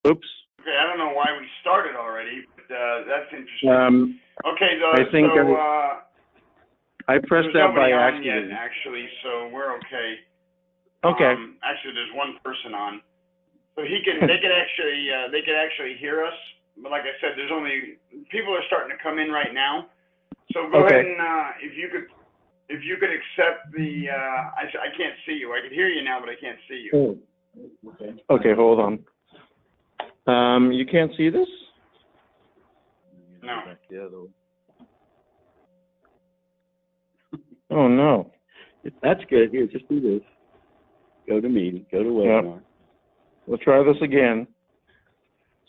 Oops. Okay, I don't know why we started already, but that's interesting. Okay, I think so I pressed that by accident. accident. Yet, actually, so we're okay. Okay. Actually, there's one person on, so they could actually hear us. But like I said, there's only people are starting to come in right now. So go ahead and if you could accept the I can't see you. I can hear you now, but I can't see you. Oh. Okay, hold on. You can't see this? No. Oh no. That's good. Here, just do this. Go to meeting. Go to webinar. Yep. We'll try this again.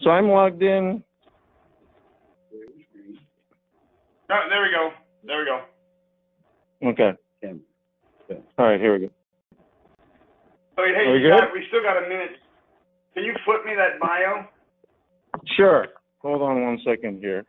So I'm logged in. Oh, there we go. There we go. Okay. All right, here we go. So, hey, we still got a minute. Can you flip me that bio? Sure. Hold on one second here.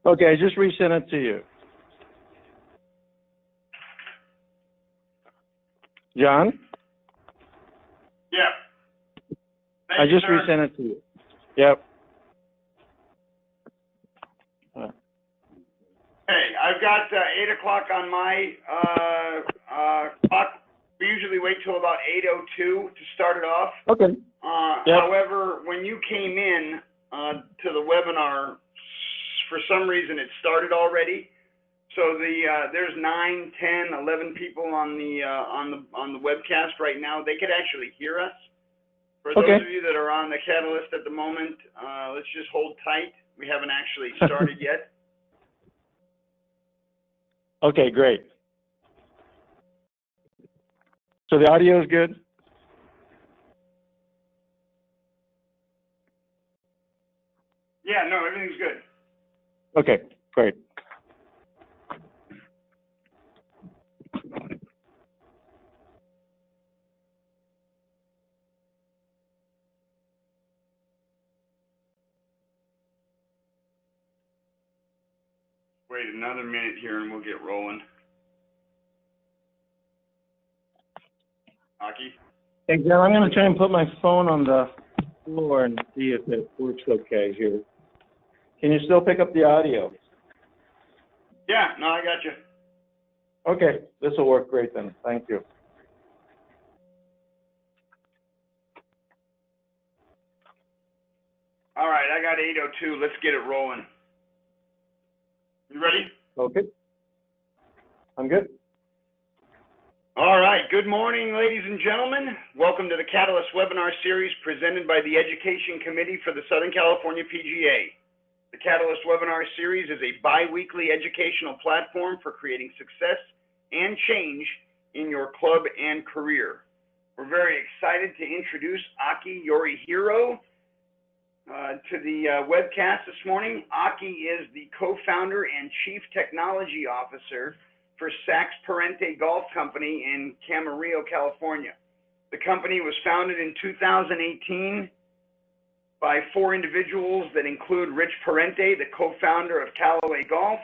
Okay, I just resent it to you. John? Yeah. I just resent it to you. Yep. Hey, I've got 8 o'clock on my clock. We usually wait till about 8:02 to start it off. Okay. Yep. However, when you came in to the webinar, for some reason it started already. So there's 9, 10, 11 people on the webcast right now. They could actually hear us. For those of you that are on the Catalyst at the moment, let's just hold tight. We haven't actually started yet. Okay, great. So the audio is good? Yeah, no, everything's good. Okay, great. Wait another minute here and we'll get rolling. Aki? Hey, John, I'm going to try and put my phone on the floor and see if it works okay here. Can you still pick up the audio? Yeah, no, I got you. Okay, this will work great then. Thank you. All right, I got 8:02. Let's get it rolling. You ready? Okay. I'm good. All right. Good morning, ladies and gentlemen. Welcome to the Catalyst webinar series presented by the Education Committee for the Southern California PGA. The Catalyst webinar series is a bi-weekly educational platform for creating success and change in your club and career. We're very excited to introduce Aki Yorihiro to the webcast this morning. Aki is the co-founder and chief technology officer for Parente Golf Company in Camarillo, California. The company was founded in 2018 by 4 individuals that include Rich Parente, the co-founder of Callaway Golf,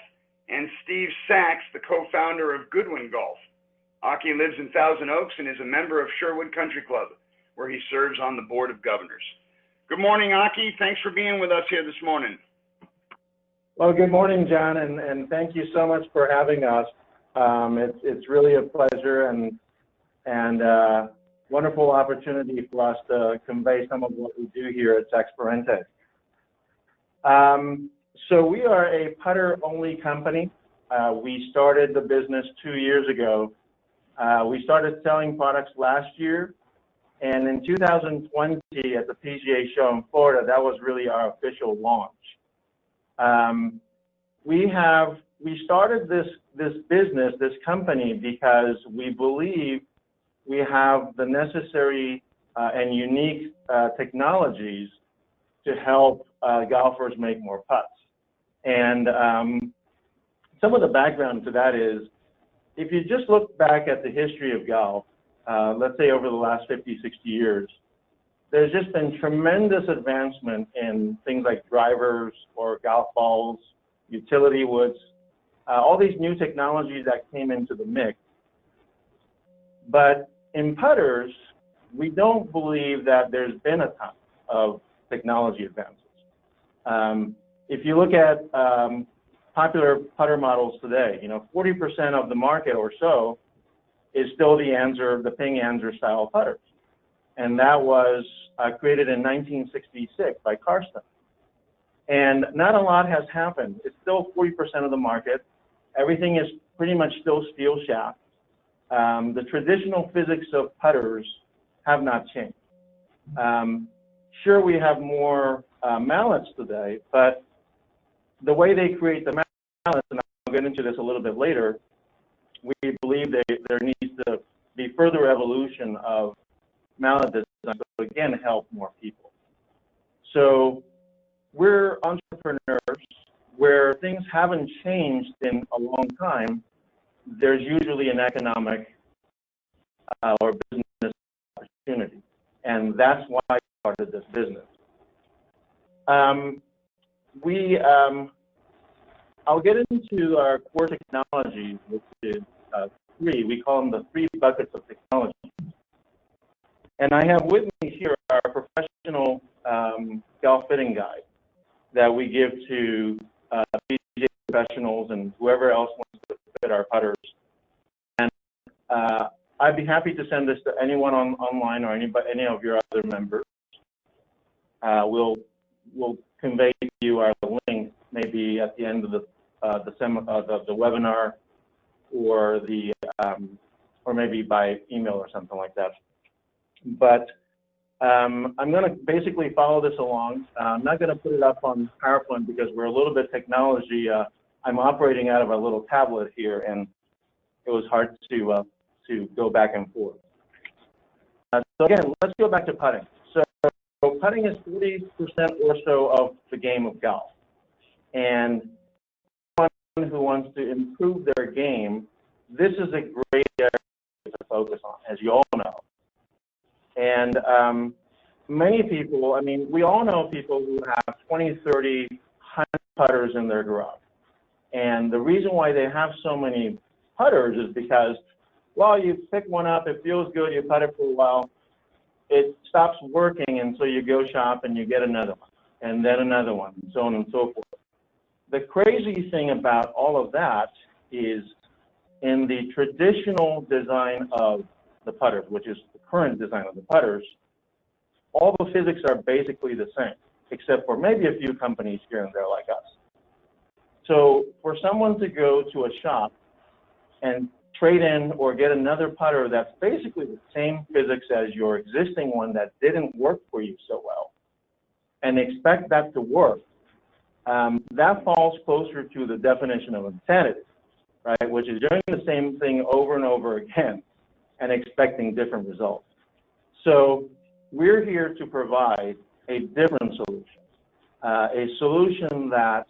and Steve Sachs, the co-founder of Goodwin Golf. Aki lives in Thousand Oaks and is a member of Sherwood Country Club, where he serves on the Board of Governors. Good morning, Aki. Thanks for being with us here this morning. Well, good morning, John, and thank you so much for having us. It's really a pleasure and wonderful opportunity for us to convey some of what we do here at Parente. So we are a putter-only company. We started the business 2 years ago. We started selling products last year, and in 2020 at the PGA show in Florida, that was really our official launch. We started this business, this company, because we believe we have the necessary and unique technologies to help golfers make more putts. And some of the background to that is, if you just look back at the history of golf, let's say over the last 50, 60 years, there's just been tremendous advancement in things like drivers or golf balls, utility woods, all these new technologies that came into the mix. But in putters, we don't believe that there's been a ton of technology advances. If you look at popular putter models today, 40% of the market or so is still the Ping Anser style putters. And that was created in 1966 by Karsten. And not a lot has happened. It's still 40% of the market. Everything is pretty much still steel shaft. The traditional physics of putters have not changed. Sure, we have more mallets today, but the way they create the mallets, and I'll get into this a little bit later, we believe there needs to be further evolution of mallet design to, again, help more people. So we're entrepreneurs. Where things haven't changed in a long time, there's usually an economic or business opportunity. And that's why I started this business. I'll get into our core technology, which is three. We call them the 3 buckets of technology. And I have with me here our professional golf fitting guide that we give to PGA professionals and whoever else wants to fit our putters. And I'd be happy to send this to anyone online or any of your other members. We'll convey to you our link maybe at the end of the webinar, or maybe by email or something like that. But I'm going to basically follow this along. I'm not going to put it up on PowerPoint because we're a little bit technology. I'm operating out of a little tablet here, and it was hard to go back and forth. So again, let's go back to putting. So putting is 40% or so of the game of golf. And anyone who wants to improve their game, this is a great area to focus on, as you all know. And many people, we all know people who have 20, 30, 100 putters in their garage. And the reason why they have so many putters is because, well, you pick one up, it feels good, you putt it for a while, it stops working, and so you go shop and you get another one, and then another one, and so on and so forth. The crazy thing about all of that is in the traditional design of the putters, which is the current design of the putters, all the physics are basically the same, except for maybe a few companies here and there like us. So for someone to go to a shop and trade in or get another putter that's basically the same physics as your existing one that didn't work for you so well, and expect that to work, that falls closer to the definition of insanity, right? Which is doing the same thing over and over again and expecting different results. So we're here to provide a different solution, a solution that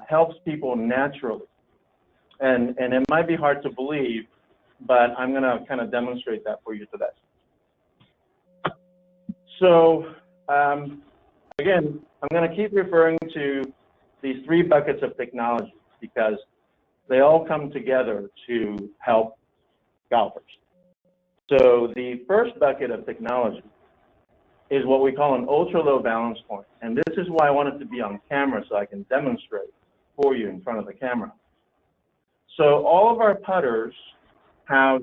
helps people naturally. And it might be hard to believe, but I'm going to kind of demonstrate that for you today. So again, I'm going to keep referring to these 3 buckets of technology because they all come together to help golfers. So the first bucket of technology is what we call an ultra-low balance point. And this is why I wanted to be on camera so I can demonstrate for you in front of the camera. So all of our putters have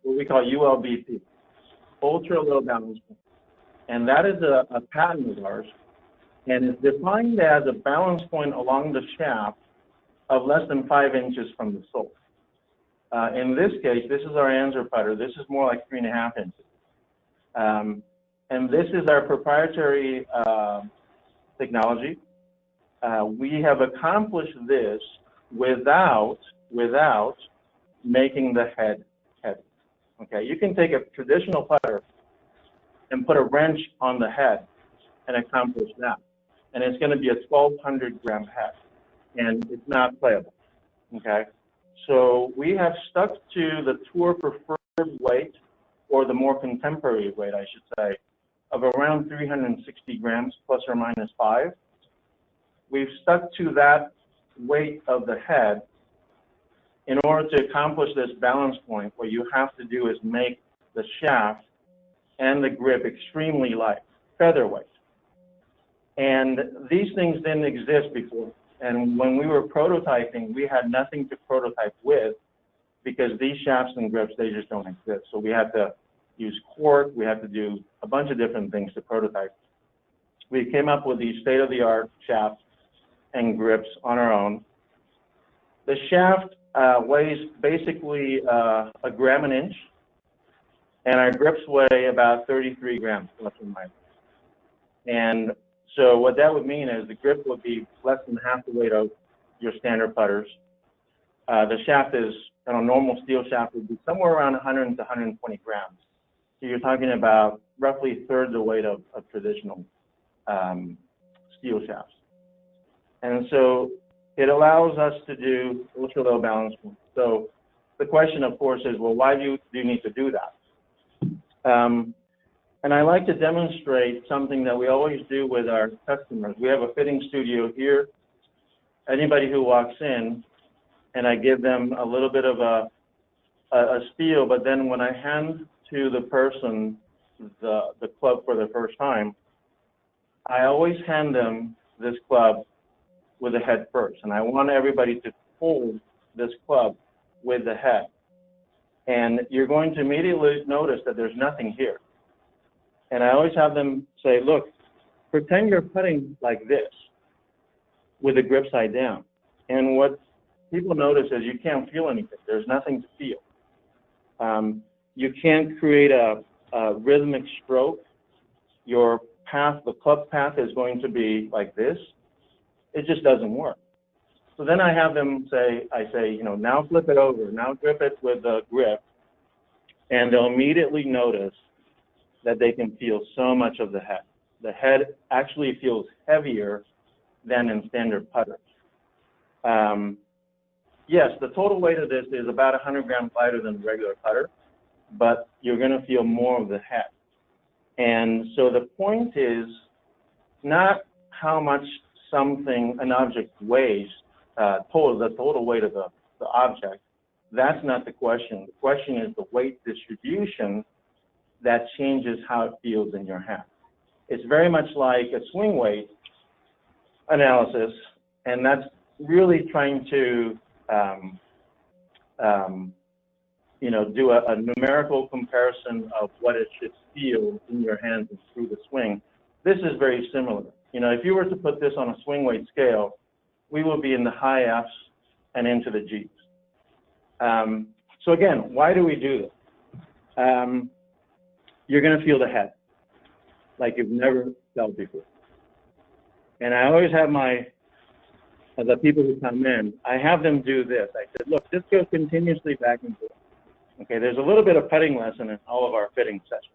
what we call ULBP, ultra-low balance point. And that is a patent of ours. And it's defined as a balance point along the shaft of less than 5 inches from the sole. In this case, this is our Anser putter. This is more like 3.5 inches. And this is our proprietary technology. We have accomplished this without making the head heavy. Okay, you can take a traditional putter and put a wrench on the head and accomplish that. And it's going to be a 1,200 gram head, and it's not playable. Okay, so we have stuck to the tour preferred weight, or the more contemporary weight, I should say, of around 360 grams plus or minus 5. We've stuck to that weight of the head in order to accomplish this balance point. What you have to do is make the shaft and the grip extremely light, featherweight. And these things didn't exist before. And when we were prototyping, we had nothing to prototype with, because these shafts and grips, they just don't exist. So we had to use cork, we had to do a bunch of different things to prototype. We came up with these state-of-the-art shafts and grips on our own. The shaft weighs basically a gram an inch, and our grips weigh about 33 grams, plus or minus. And so what that would mean is the grip would be less than half the weight of your standard putters. The shaft is, a normal steel shaft would be somewhere around 100 to 120 grams. So you're talking about roughly a third the weight of traditional steel shafts. And so it allows us to do ultra low balance points. So the question, of course, is, well, why do you need to do that? And I like to demonstrate something that we always do with our customers. We have a fitting studio here. Anybody who walks in, and I give them a little bit of a spiel, but then when I hand to the person the club for the first time, I always hand them this club with the head first. And I want everybody to hold this club with the head. And you're going to immediately notice that there's nothing here. And I always have them say, look, pretend you're putting like this with the grip side down. And what people notice is you can't feel anything. There's nothing to feel. You can't create a rhythmic stroke. Your path, the club path, is going to be like this. It just doesn't work. So then I have them say, now flip it over, now grip it with the grip, and they'll immediately notice that they can feel so much of the head. The head actually feels heavier than in standard putters. Yes, the total weight of this is about 100 grams lighter than a regular putter, but you're going to feel more of the head. And so the point is not how much an object weighs, the total weight of the object. That's not the question. The question is the weight distribution that changes how it feels in your hand. It's very much like a swing weight analysis, and that's really trying to do a numerical comparison of what it should feel in your hands and through the swing. This is very similar. If you were to put this on a swing weight scale, we will be in the high F's and into the G's. So again, why do we do this? You're going to feel the head like you've never felt before. And I always have the people who come in, I have them do this. I said, look, just go continuously back and forth. Okay, there's a little bit of putting lesson in all of our fitting sessions.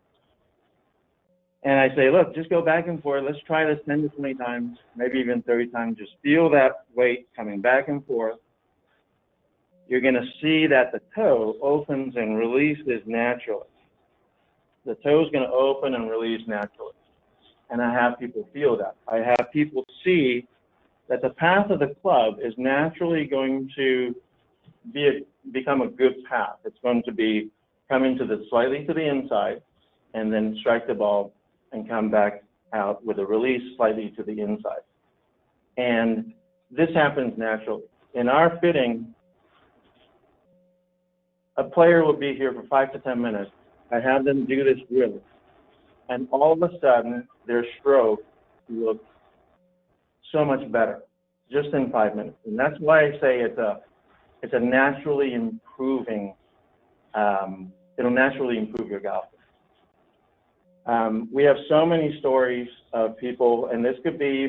And I say, look, just go back and forth. Let's try this 10 to 20 times, maybe even 30 times. Just feel that weight coming back and forth. You're going to see that the toe opens and releases naturally. The toe is going to open and release naturally. And I have people feel that. I have people see that the path of the club is naturally going to become a good path. It's going to be coming slightly to the inside, and then strike the ball and come back out with a release slightly to the inside. And this happens naturally. In our fitting, a player will be here for 5 to 10 minutes. I have them do this drill, and all of a sudden, their stroke looks so much better. just in 5 minutes. And that's why I say it's a naturally improving, it'll naturally improve your golf. We have so many stories of people, and this could be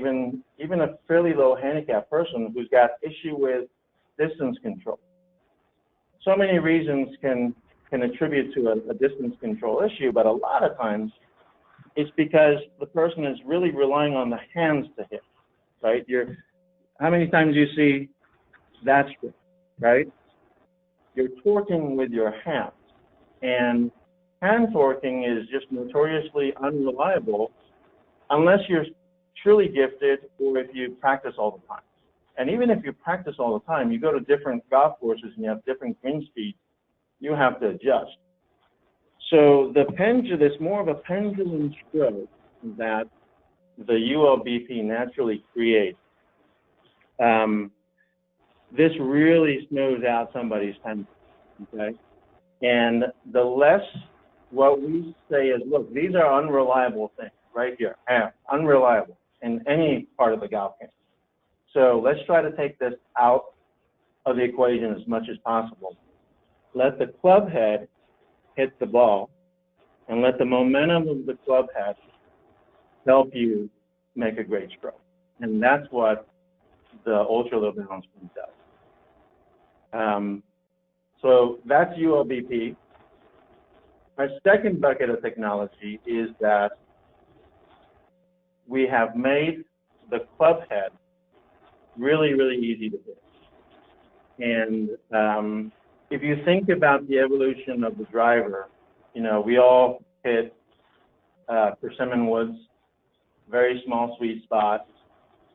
even a fairly low handicap person who's got issue with distance control. So many reasons can attribute to a distance control issue, but a lot of times it's because the person is really relying on the hands to hit, right? How many times do you see that stroke, right? You're torquing with your hands, and hand torquing is just notoriously unreliable unless you're truly gifted or if you practice all the time. And even if you practice all the time, you go to different golf courses and you have different green speeds, you have to adjust. So there's more of a pendulum stroke that the ULBP naturally creates. This really smooths out somebody's pendulum, okay? And the less, what we say is, look, these are unreliable things right here, unreliable in any part of the golf game. So let's try to take this out of the equation as much as possible. Let the club head hit the ball, and let the momentum of the club head help you make a great stroke. And that's what the ultra low balance beam does. So that's ULBP. Our second bucket of technology is that we have made the club head really, really easy to hit. And if you think about the evolution of the driver, you know, we all hit persimmon woods, very small sweet spots,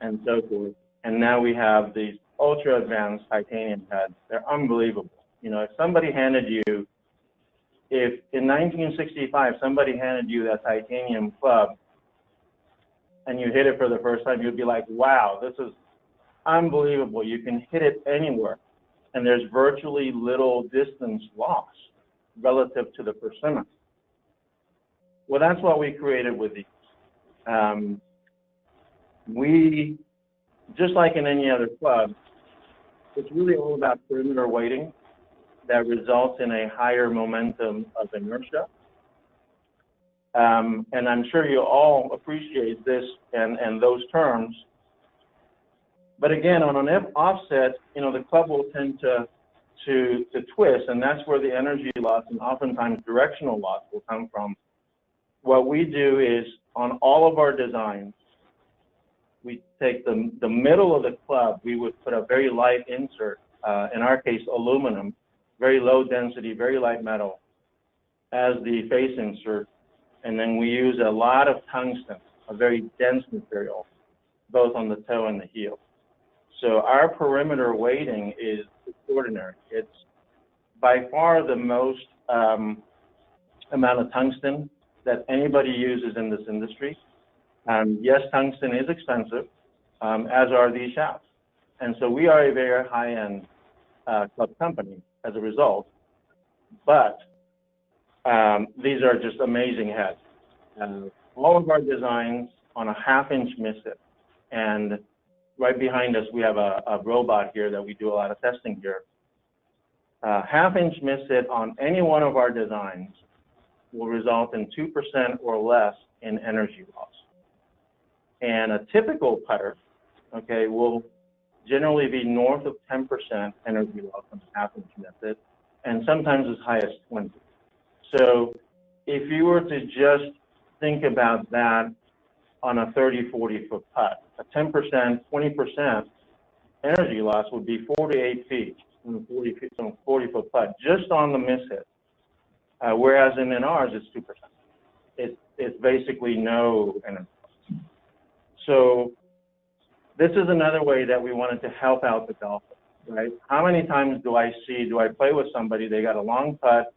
and so forth. And now we have these ultra advanced titanium heads. They're unbelievable. You know, if somebody handed you, if in 1965 somebody handed you that titanium club and you hit it for the first time, you'd be like, wow, this is unbelievable. You can hit it anywhere, and there's virtually little distance loss relative to the persimmon. Well, that's what we created with these. We, just like in any other club, it's really all about perimeter weighting that results in a higher momentum of inertia. And I'm sure you all appreciate this and those terms. But again, on an offset, you know, the club will tend to twist, and that's where the energy loss and oftentimes directional loss will come from. What we do is, on all of our designs, we take the middle of the club, we would put a very light insert, in our case, aluminum, very low density, very light metal, as the face insert. And then we use a lot of tungsten, a very dense material, both on the toe and the heel. So our perimeter weighting is extraordinary. It's by far the most amount of tungsten that anybody uses in this industry. Yes, tungsten is expensive, as are these shafts. And so we are a very high-end club company as a result, but these are just amazing heads. All of our designs on a half-inch missive, and right behind us we have a robot here that we do a lot of testing here. Half-inch missive on any one of our designs will result in 2% or less in energy loss. And a typical putter, okay, will generally be north of 10% energy loss on a half-inch method, and sometimes as high as 20. So if you were to just think about that on a 30, 40-foot putt, a 10%, 20% energy loss would be 48 feet on a 40-foot putt, just on the miss hit. Whereas in ours, it's 2%. It's basically no energy loss. So this is another way that we wanted to help out the golfer, right? How many times do I play with somebody, they got a long putt,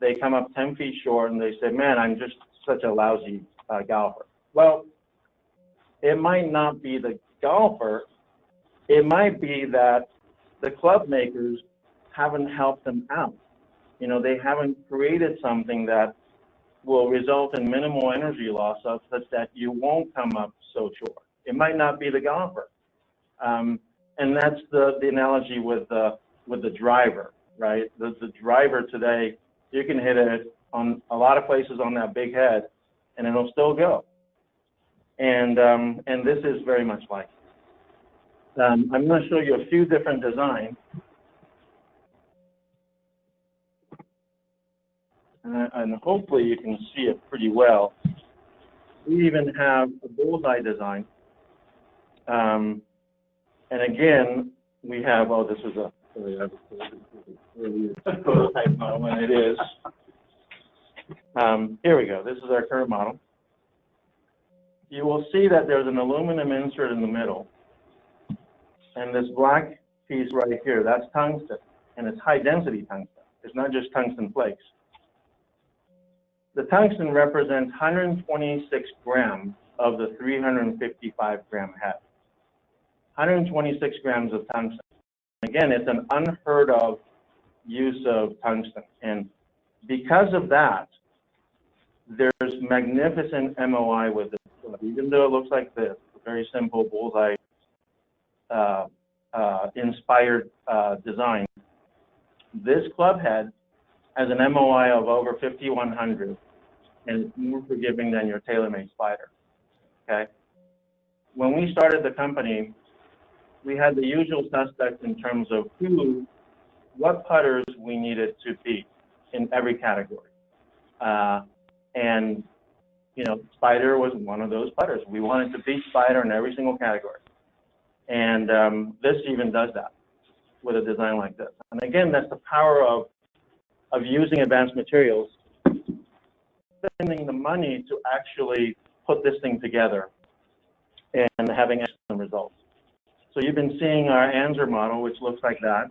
they come up 10 feet short and they say, man, I'm just such a lousy golfer. Well, it might not be the golfer, it might be that the club makers haven't helped them out. You know, they haven't created something that will result in minimal energy loss such that you won't come up so short. It might not be the golfer. And that's the analogy with the driver, right? The driver today, you can hit it on a lot of places on that big head, and it'll still go. And this is very much like it. I'm going to show you a few different designs. And hopefully you can see it pretty well. We even have a bullseye design. And again, we have, oh, this is a prototype model, and it is. Here we go. This is our current model. You will see that there's an aluminum insert in the middle. And this black piece right here, that's tungsten. And it's high density tungsten. It's not just tungsten flakes. The tungsten represents 126 grams of the 355 gram head. 126 grams of tungsten. Again, it's an unheard of use of tungsten. And because of that, there's magnificent MOI with it. Even though it looks like this, a very simple bullseye inspired design, this club head has an MOI of over 5,100, and it's more forgiving than your tailor-made spider. Okay. When we started the company, we had the usual suspects in terms of what putters we needed to beat in every category. And, you know, Spider was one of those putters. We wanted to beat Spider in every single category. And this even does that with a design like this. And again, that's the power of using advanced materials, spending the money to actually put this thing together and having excellent results. So you've been seeing our Anser model, which looks like that.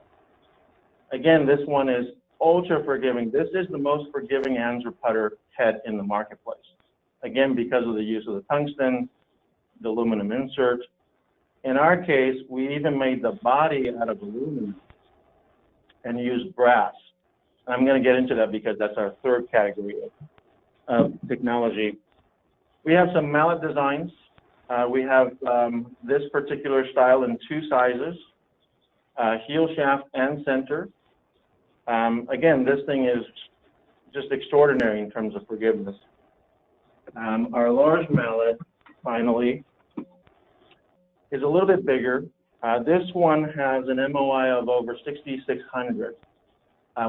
Again, this one is ultra forgiving. This is the most forgiving Anser putter head in the marketplace. Again, because of the use of the tungsten, the aluminum insert. In our case, we even made the body out of aluminum and used brass. And I'm going to get into that because that's our third category of technology. We have some mallet designs. We have this particular style in two sizes, heel shaft and center. Again, this thing is just extraordinary in terms of forgiveness. Our large mallet, finally, is a little bit bigger. This one has an MOI of over 6,600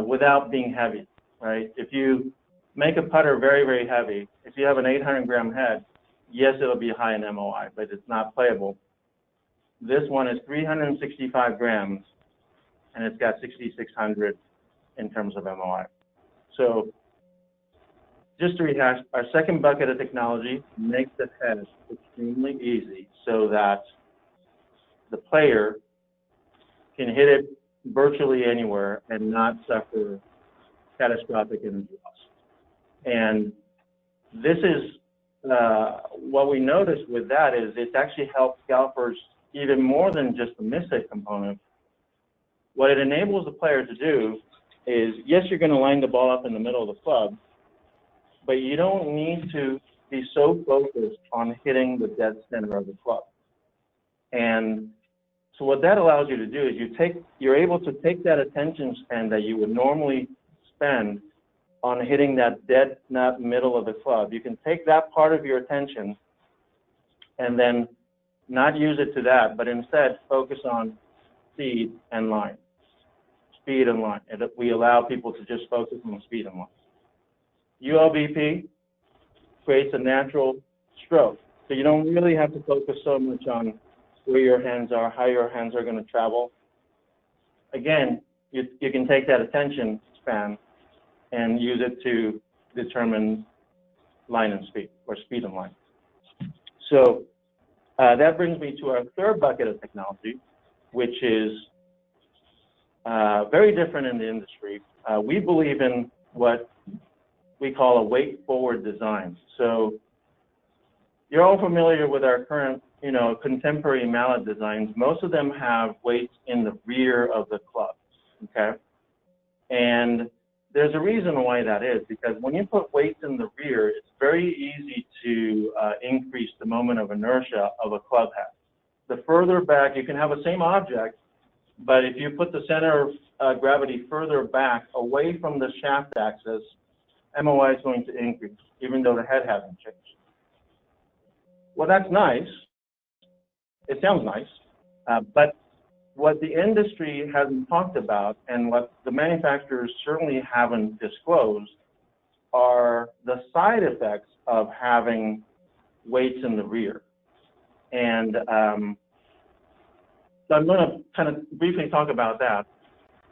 without being heavy, right? If you make a putter very, very heavy, if you have an 800 gram head, yes, it'll be high in MOI, but it's not playable. This one is 365 grams, and it's got 6,600 in terms of MOI. So just to rehash, our second bucket of technology makes the head extremely easy so that the player can hit it virtually anywhere and not suffer catastrophic energy loss. And this is what we noticed with that is it's actually helped golfers even more than just the mishit component. What it enables the player to do is, yes, you're going to line the ball up in the middle of the club, but you don't need to be so focused on hitting the dead center of the club. And so what that allows you to do is you're able to take that attention span that you would normally spend on hitting that dead nut middle of the club. You can take that part of your attention and then not use it to that, but instead focus on speed and line. Speed and line. And we allow people to just focus on speed and line. ULBP creates a natural stroke. So you don't really have to focus so much on where your hands are, how your hands are going to travel. Again, you can take that attention span and use it to determine line and speed, or speed and line. So that brings me to our third bucket of technology, which is very different in the industry. We believe in what we call a weight-forward design. So you're all familiar with our current, contemporary mallet designs. Most of them have weights in the rear of the club, okay? And there's a reason why that is, because when you put weights in the rear, it's very easy to increase the moment of inertia of a club head. the further back, you can have the same object, but if you put the center of gravity further back away from the shaft axis, MOI is going to increase, even though the head hasn't changed. Well, that's nice. It sounds nice, but what the industry hasn't talked about and what the manufacturers certainly haven't disclosed are the side effects of having weights in the rear. And so I'm going to kind of briefly talk about that.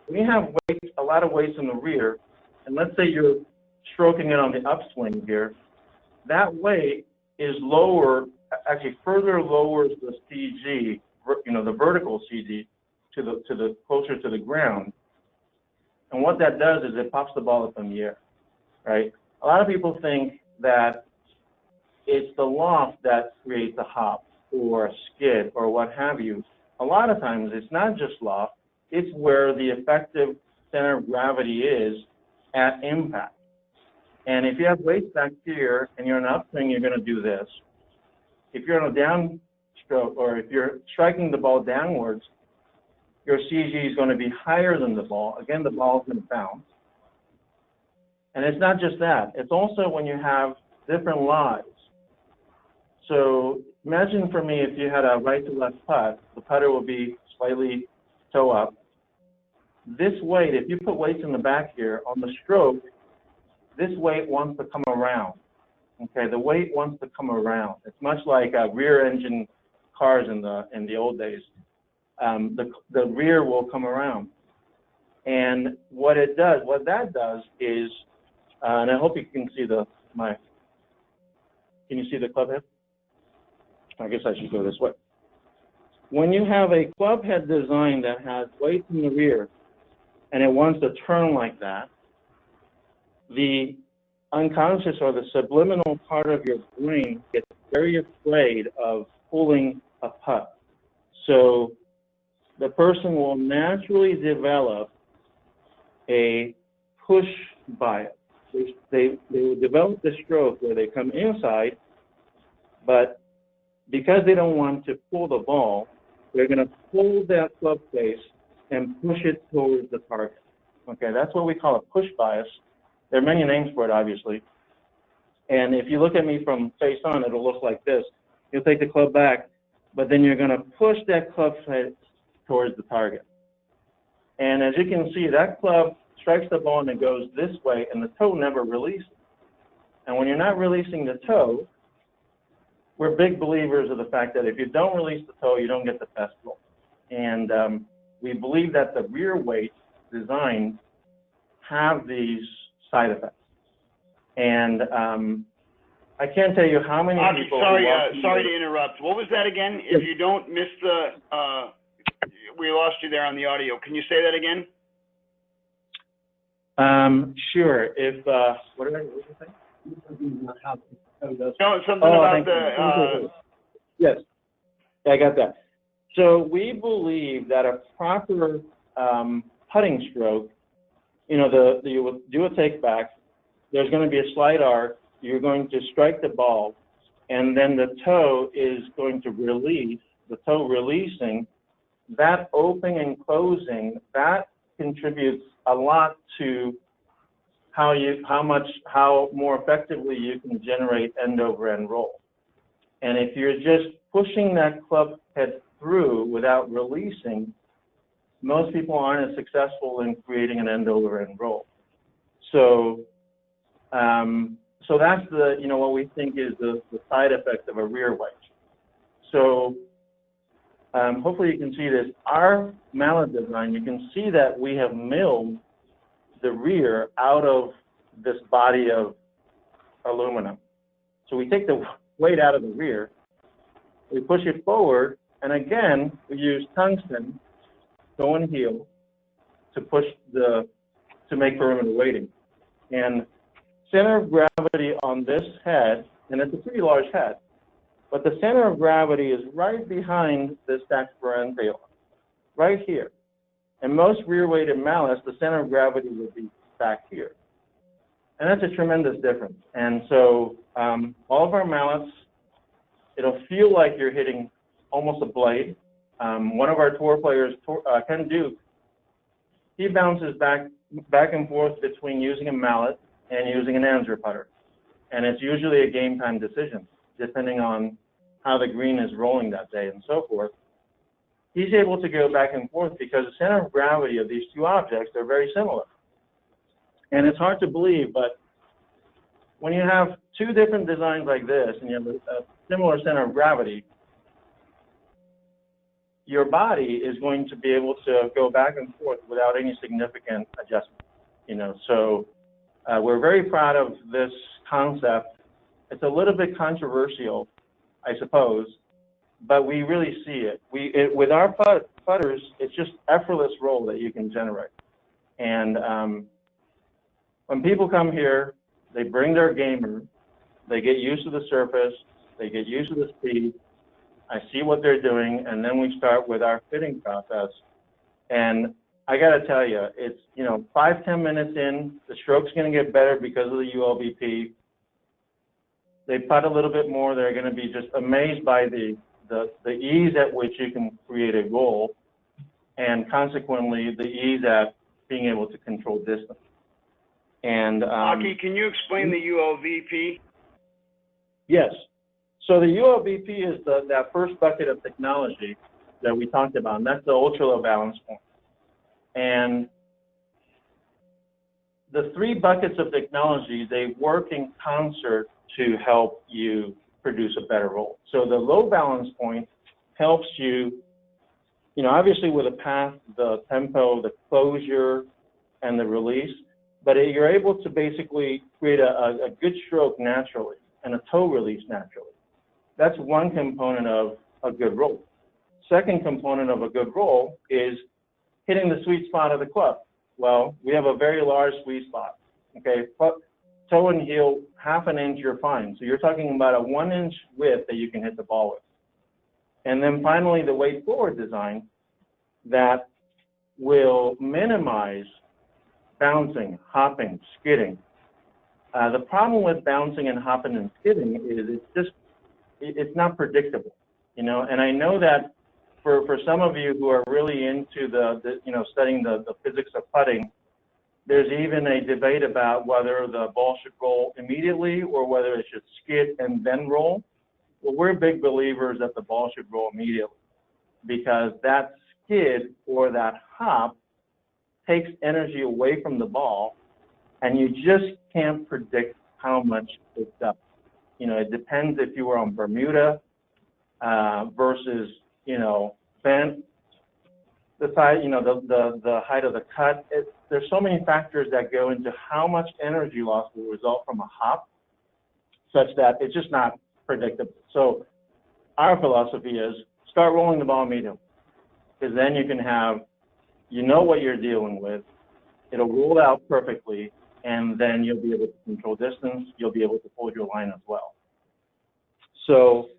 When you have weights, a lot of weights in the rear, and let's say you're stroking it on the upswing here, that weight is lower, actually further lowers the CG, the vertical CG to the closer to the ground. And what that does is it pops the ball up in the air, right? A lot of people think that it's the loft that creates a hop or a skid or what have you. A lot of times it's not just loft, it's where the effective center of gravity is at impact. And if you have weights back here and you're on an upswing, you're going to do this. If you're on a downstroke or if you're striking the ball downwards, your CG is going to be higher than the ball. Again, the ball is going to bounce. And it's not just that. It's also when you have different lies. So imagine for me, if you had a right to left putt, the putter will be slightly toe up. This weight, if you put weights in the back here, on the stroke, this weight wants to come around. Okay, the weight wants to come around. It's much like rear engine cars in the old days. The rear will come around. And what that does is, and I hope you can see can you see the club head? I guess I should go this way. When you have a club head design that has weights in the rear and it wants to turn like that, the unconscious or the subliminal part of your brain gets very afraid of pulling a putt. So the person will naturally develop a push bias. They will develop the stroke where they come inside, but because they don't want to pull the ball, they're going to pull that club face and push it towards the target. Okay, that's what we call a push bias. There are many names for it, obviously. And if you look at me from face on, it'll look like this. You'll take the club back, but then you're going to push that club face towards the target. And as you can see, that club strikes the ball and it goes this way, and the toe never releases. And when you're not releasing the toe, we're big believers of the fact that if you don't release the toe, you don't get the best roll. And we believe that the rear weight designs have these side effects. And I can't tell you how many people. Sorry to interrupt. What was that again? If you don't miss we lost you there on the audio. Can you say that again? Sure. If what did you say? No, something about the. Yes, I got that. So we believe that a proper putting stroke, you will do a take back. There's going to be a slight arc. You're going to strike the ball, and then the toe is going to release. The toe releasing, that opening and closing, that contributes a lot to how more effectively you can generate end over end roll. And if you're just pushing that club head through without releasing, most people aren't as successful in creating an end over end roll. So, so that's what we think is the side effect of a rear wedge. So hopefully you can see this. Our mallet design, you can see that we have milled the rear out of this body of aluminum. So we take the weight out of the rear, we push it forward, and again, we use tungsten, toe and heel, to push to make perimeter weighting. And center of gravity on this head, and it's a pretty large head, but the center of gravity is right behind this stacked Parente, right here. And most rear-weighted mallets, the center of gravity would be back here. And that's a tremendous difference. And so all of our mallets, it'll feel like you're hitting almost a blade. One of our tour players, Ken Duke, he bounces back and forth between using a mallet and using an Anser putter. And it's usually a game time decision, depending on how the green is rolling that day and so forth. He's able to go back and forth because the center of gravity of these two objects are very similar. And it's hard to believe, but when you have two different designs like this and you have a similar center of gravity, your body is going to be able to go back and forth without any significant adjustment. So we're very proud of this concept. It's a little bit controversial, I suppose, but we really see it. With our putters, it's just effortless roll that you can generate. And when people come here, they bring their gamer, they get used to the surface, they get used to the speed, I see what they're doing, and then we start with our fitting process. And I got to tell you, it's, 5-10 minutes in, the stroke's going to get better because of the ULBP. They putt a little bit more, they're going to be just amazed by the ease at which you can create a goal, and consequently, the ease at being able to control distance. And Aki, can you explain the ULVP? Yes. So the ULBP is that first bucket of technology that we talked about, and that's the ultra low balance point. And the three buckets of technology, they work in concert to help you produce a better roll. So the low balance point helps you, obviously with the path, the tempo, the closure, and the release, but you're able to basically create a good stroke naturally and a toe release naturally. That's one component of a good roll. Second component of a good roll is hitting the sweet spot of the club. Well, we have a very large sweet spot. Okay, toe and heel, half an inch, you're fine. So you're talking about a 1-inch width that you can hit the ball with. And then finally, the weight forward design that will minimize bouncing, hopping, skidding. The problem with bouncing and hopping and skidding is it's not predictable, and I know that for some of you who are really into studying the physics of putting, there's even a debate about whether the ball should roll immediately or whether it should skid and then roll. Well, we're big believers that the ball should roll immediately, because that skid or that hop takes energy away from the ball, and you just can't predict how much it does. It depends if you were on Bermuda versus, bent, the size, the height of the cut. There's so many factors that go into how much energy loss will result from a hop, such that it's just not predictable. So our philosophy is start rolling the ball medium, because then you can have, what you're dealing with. It'll roll out perfectly, and then you'll be able to control distance. You'll be able to hold your line as well. So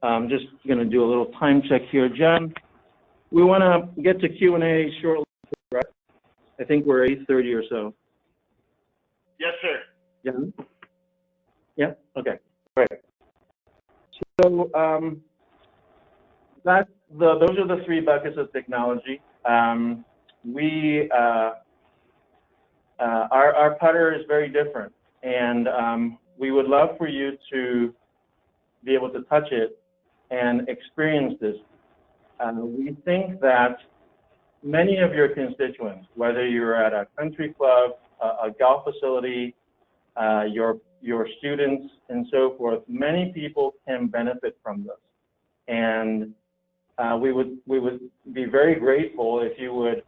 I'm just going to do a little time check here. John, we want to get to Q&A shortly, right? I think we're 8:30 or so. Yes, sir. Yeah. Yeah. Okay. Great. So those are the three buckets of technology. Our putter is very different, and we would love for you to be able to touch it and experience this. We think that many of your constituents, whether you're at a country club, a golf facility, your students, and so forth, many people can benefit from this. And we would be very grateful if you would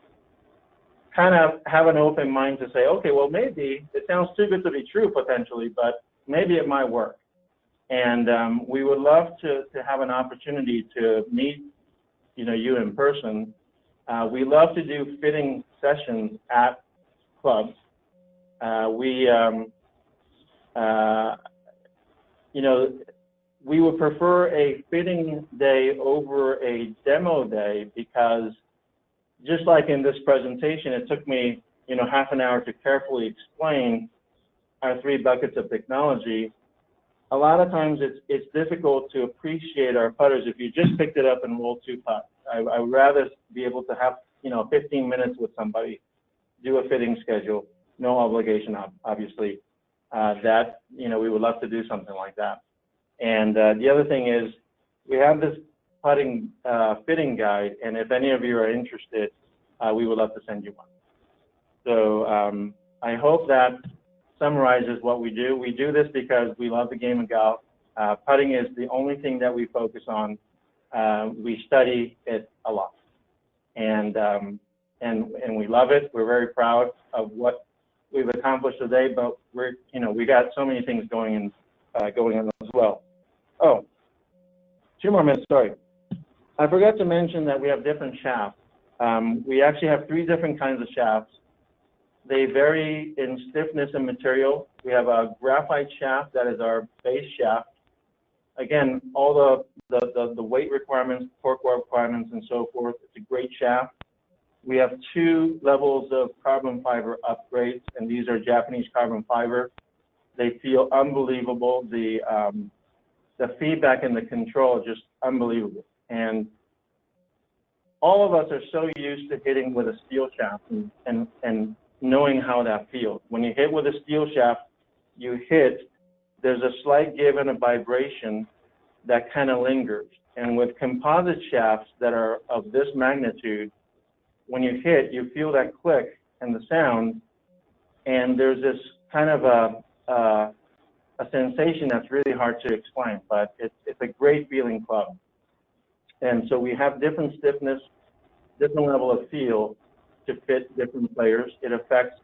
kind of have an open mind to say, okay, well, maybe it sounds too good to be true potentially, but maybe it might work. And we would love to have an opportunity to meet, you in person. We love to do fitting sessions at clubs. We would prefer a fitting day over a demo day, because just like in this presentation, it took me, half an hour to carefully explain our three buckets of technology. a lot of times it's difficult to appreciate our putters if you just picked it up and rolled 2 putts. I would rather be able to have, 15 minutes with somebody, do a fitting schedule, no obligation, obviously. That, we would love to do something like that. And the other thing is, we have this putting fitting guide, and if any of you are interested, we would love to send you one. So I hope that summarizes what we do. We do this because we love the game of golf. Putting is the only thing that we focus on. We study it a lot, and we love it. We're very proud of what we've accomplished today, but we got so many things going on as well. Oh, 2 more minutes. Sorry, I forgot to mention that we have different shafts. We actually have 3 different kinds of shafts. They vary in stiffness and material. We have a graphite shaft that is our base shaft. Again, all the weight requirements, torque requirements, and so forth. It's a great shaft. We have 2 levels of carbon fiber upgrades, and these are Japanese carbon fiber. They feel unbelievable. The feedback and the control is just unbelievable. And all of us are so used to hitting with a steel shaft and knowing how that feels. When you hit with a steel shaft, you hit, there's a slight give and a vibration that kind of lingers. And with composite shafts that are of this magnitude, when you hit, you feel that click and the sound, and there's this kind of a sensation that's really hard to explain, but it's a great feeling club. And so we have different stiffness, different level of feel to fit different players. It affects,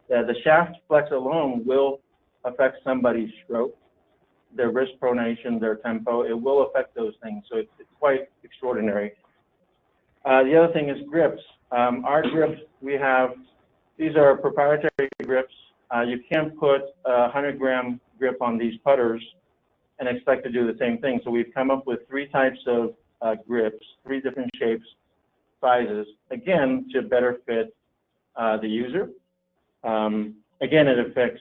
the shaft flex alone will affect somebody's stroke, their wrist pronation, their tempo. It will affect those things, so it's quite extraordinary. The other thing is grips. Our grips, these are proprietary grips. You can't put a 100-gram grip on these putters and expect to do the same thing. So we've come up with 3 types of grips, 3 different shapes, sizes, again, to better fit the user. Again, it affects,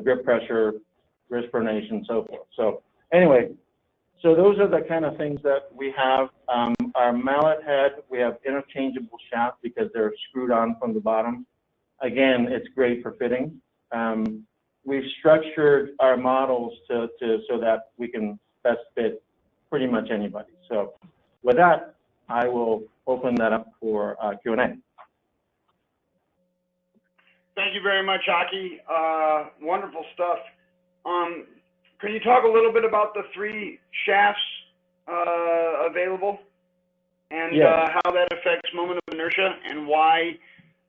grip pressure, wrist pronation, so forth. So anyway, so those are the kind of things that we have. Our mallet head, we have interchangeable shafts because they're screwed on from the bottom. Again, it's great for fitting. We've structured our models so that we can best fit pretty much anybody. So with that, I will open that up for Q&A. Thank you very much, Aki. Wonderful stuff. Can you talk a little bit about the 3 shafts available and how that affects moment of inertia and why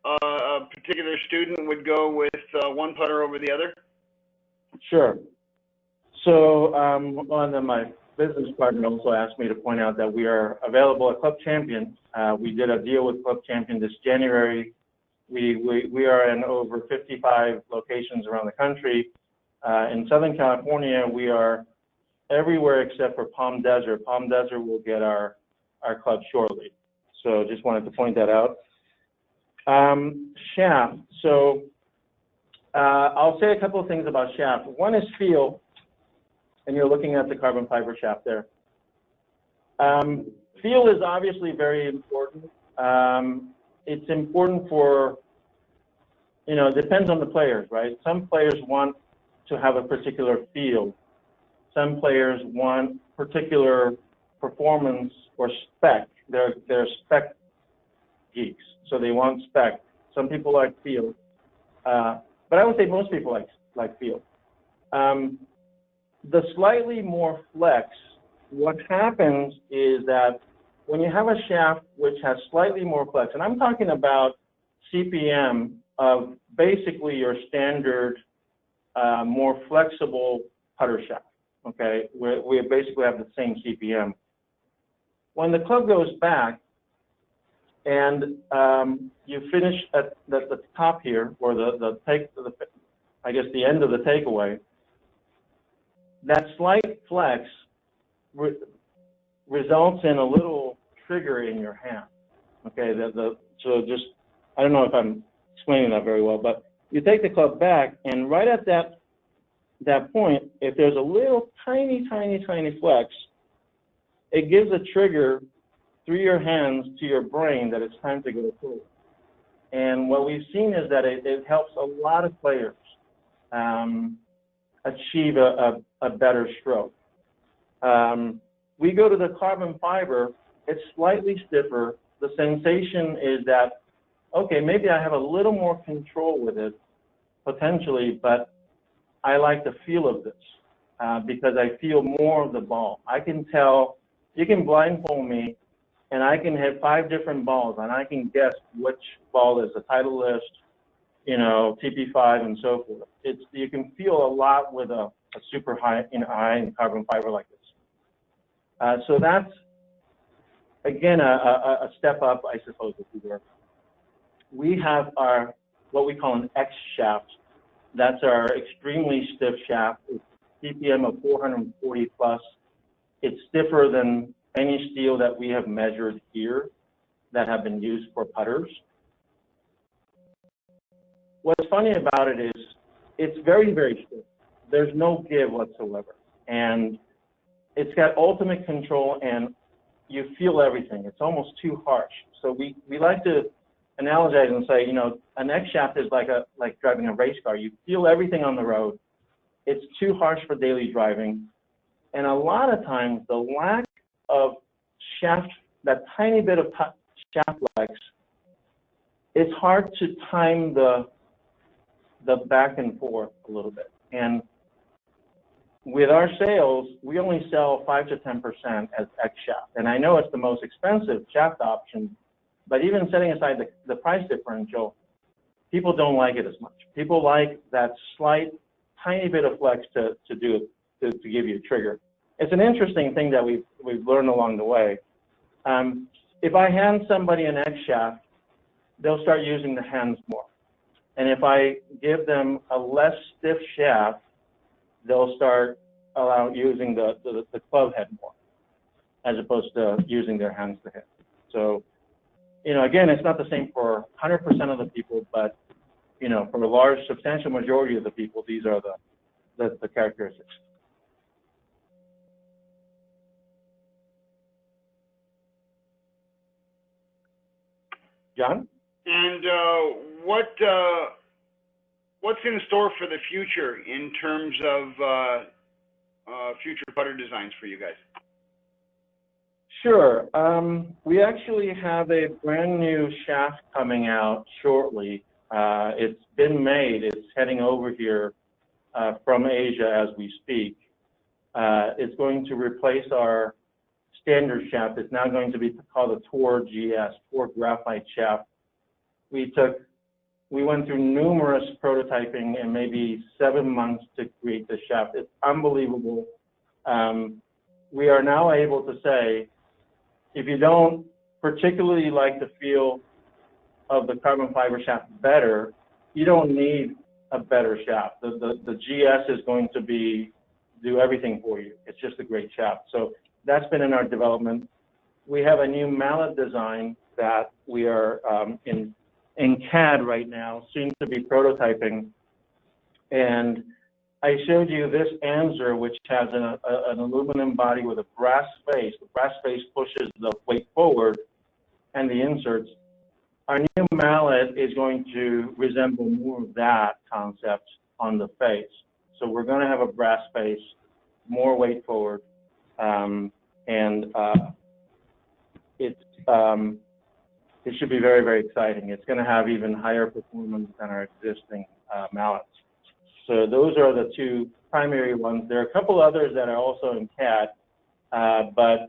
a particular student would go with one putter over the other? Sure. So my business partner also asked me to point out that we are available at Club Champion. We did a deal with Club Champion this January. We are in over 55 locations around the country. In Southern California, we are everywhere except for Palm Desert. Palm Desert will get our club shortly. So just wanted to point that out. Shaft. So I'll say a couple of things about shaft. One is feel, and you're looking at the carbon fiber shaft there. Feel is obviously very important. It's important for, it depends on the players, right? Some players want to have a particular feel. Some players want particular performance or spec. They're spec geeks, so they want spec. Some people like feel, but I would say most people like feel. The slightly more flex, what happens is that when you have a shaft which has slightly more flex, and I'm talking about CPM of basically your standard, more flexible putter shaft, okay? We basically have the same CPM. When the club goes back and you finish at the top here, or I guess the end of the takeaway, that slight flex results in a little trigger in your hand, okay? So just, I don't know if I'm explaining that very well, but you take the club back, and right at that that point, if there's a little tiny flex, it gives a trigger through your hands to your brain that it's time to go forward. And what we've seen is that it helps a lot of players achieve a better stroke. We go to the carbon fiber, it's slightly stiffer. The sensation is that, okay, maybe I have a little more control with it, potentially, but I like the feel of this because I feel more of the ball. I can tell, you can blindfold me, and I can hit 5 different balls, and I can guess which ball is a Titleist, you know, TP5, and so forth. You can feel a lot with a super high in carbon fiber like this. So that's, again, a step up, I suppose, if you were. We have our, what we call an X shaft. That's our extremely stiff shaft. It's CPM of 440 plus. It's stiffer than any steel that we have measured here that have been used for putters. What's funny about it is it's very stiff. There's no give whatsoever. And it's got ultimate control, and you feel everything. It's almost too harsh. So we like to analogize and say, you know, an X shaft is like driving a race car. You feel everything on the road. It's too harsh for daily driving. And a lot of times the lack of shaft, that tiny bit of shaft flex, it's hard to time the back and forth a little bit. And with our sales, we only sell 5 to 10% as X shaft. And I know it's the most expensive shaft option, but even setting aside the price differential, people don't like it as much. People like that slight, tiny bit of flex to give you a trigger. It's an interesting thing that we've learned along the way. If I hand somebody an X shaft, they'll start using the hands more. And if I give them a less stiff shaft, they'll start using the club head more, as opposed to using their hands to hit. So, you know, again, it's not the same for 100% of the people, but, you know, for a large, substantial majority of the people, these are the characteristics. John? And what's in store for the future in terms of future putter designs for you guys? Sure. We actually have a brand new shaft coming out shortly. It's been made. It's heading over here from Asia as we speak. It's going to replace our standard shaft. It's now going to be called a Tour GS, Tour Graphite Shaft. We went through numerous prototyping and maybe 7 months to create the shaft. It's unbelievable. We are now able to say, if you don't particularly like the feel of the carbon fiber shaft better, you don't need a better shaft. The GS is going to do everything for you. It's just a great shaft. So that's been in our development. We have a new mallet design that we are in CAD right now, soon to be prototyping. And I showed you this Anser, which has an aluminum body with a brass face. The brass face pushes the weight forward and the inserts. Our new mallet is going to resemble more of that concept on the face. So we're going to have a brass face, more weight forward, and it should be very exciting. It's going to have even higher performance than our existing mallets. So those are the two primary ones. There are a couple others that are also in CAD, but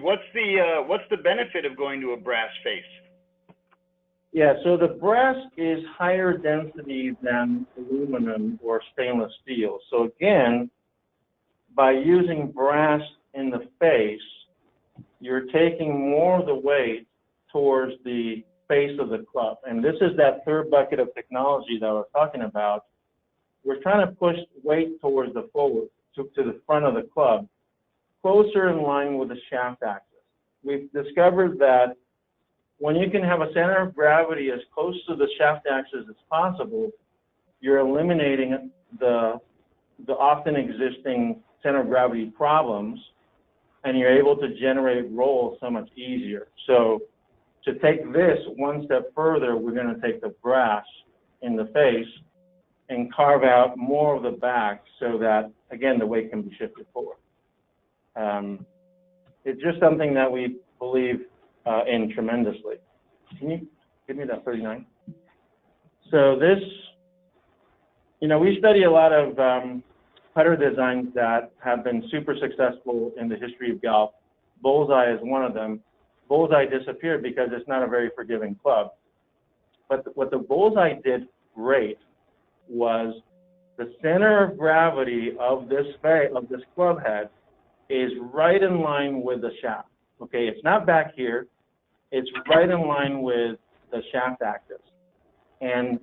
what's the benefit of going to a brass face? Yeah, so the brass is higher density than aluminum or stainless steel. So again, by using brass in the face, you're taking more of the weight towards the face of the club. And this is that third bucket of technology that I was talking about. We're trying to push weight towards the forward, to the front of the club, closer in line with the shaft axis. We've discovered that when you can have a center of gravity as close to the shaft axis as possible, you're eliminating the the often existing center of gravity problems, and you're able to generate rolls so much easier. So to take this one step further, we're going to take the brass in the face and carve out more of the back so that, again, the weight can be shifted forward. It's just something that we believe in tremendously. Can you give me that 39? So this, you know, we study a lot of putter designs that have been super successful in the history of golf. Bullseye is one of them. Bullseye disappeared because it's not a very forgiving club. But what the Bullseye did great was the center of gravity of this club head is right in line with the shaft. Okay, it's not back here. It's right in line with the shaft axis. And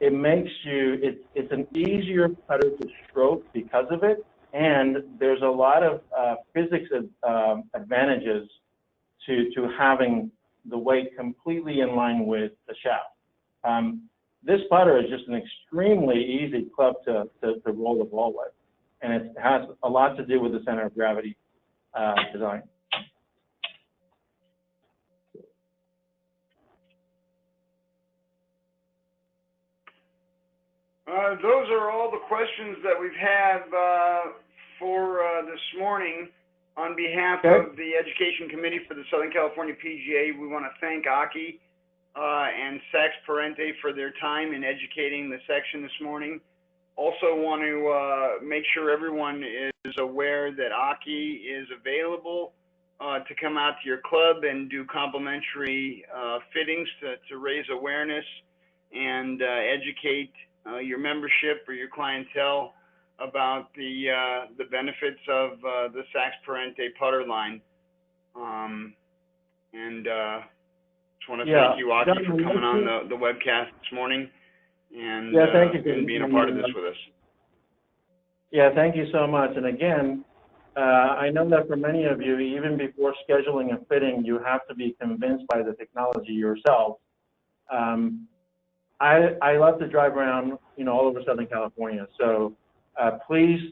it makes you, it's an easier putter to stroke because of it. And there's a lot of physics advantages to having the weight completely in line with the shaft. This putter is just an extremely easy club to roll the ball with. And it has a lot to do with the center of gravity design. Those are all the questions that we've had for this morning. On behalf of the Education Committee for the Southern California PGA, we want to thank Aki and Sax Parente for their time in educating the section this morning. Also want to make sure everyone is aware that Aki is available to come out to your club and do complimentary fittings to raise awareness and educate your membership or your clientele about the benefits of the Sax Parente putter line. Just want to thank you, Aki, for coming on the webcast this morning and, thank you and being a part of this with us. Yeah, thank you so much. And again, I know that for many of you, even before scheduling a fitting, you have to be convinced by the technology yourself. I love to drive around, you know, all over Southern California. So please,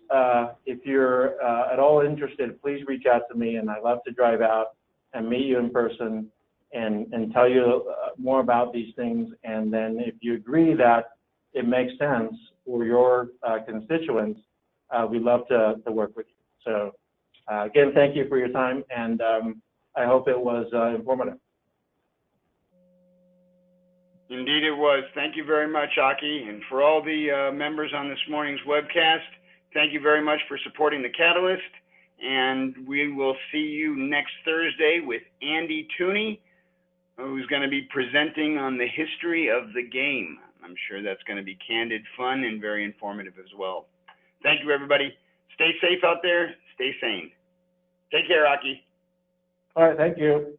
if you're at all interested, please reach out to me, and I love to drive out and meet you in person and tell you more about these things. And then if you agree that it makes sense for your constituents, we'd love to work with you. So again, thank you for your time, and I hope it was informative. Indeed it was. Thank you very much, Aki. And for all the members on this morning's webcast, thank you very much for supporting the Catalyst. And we will see you next Thursday with Andy Tooney, who's going to be presenting on the history of the game. I'm sure that's going to be candid, fun, and very informative as well. Thank you, everybody. Stay safe out there. Stay sane. Take care, Aki. All right. Thank you.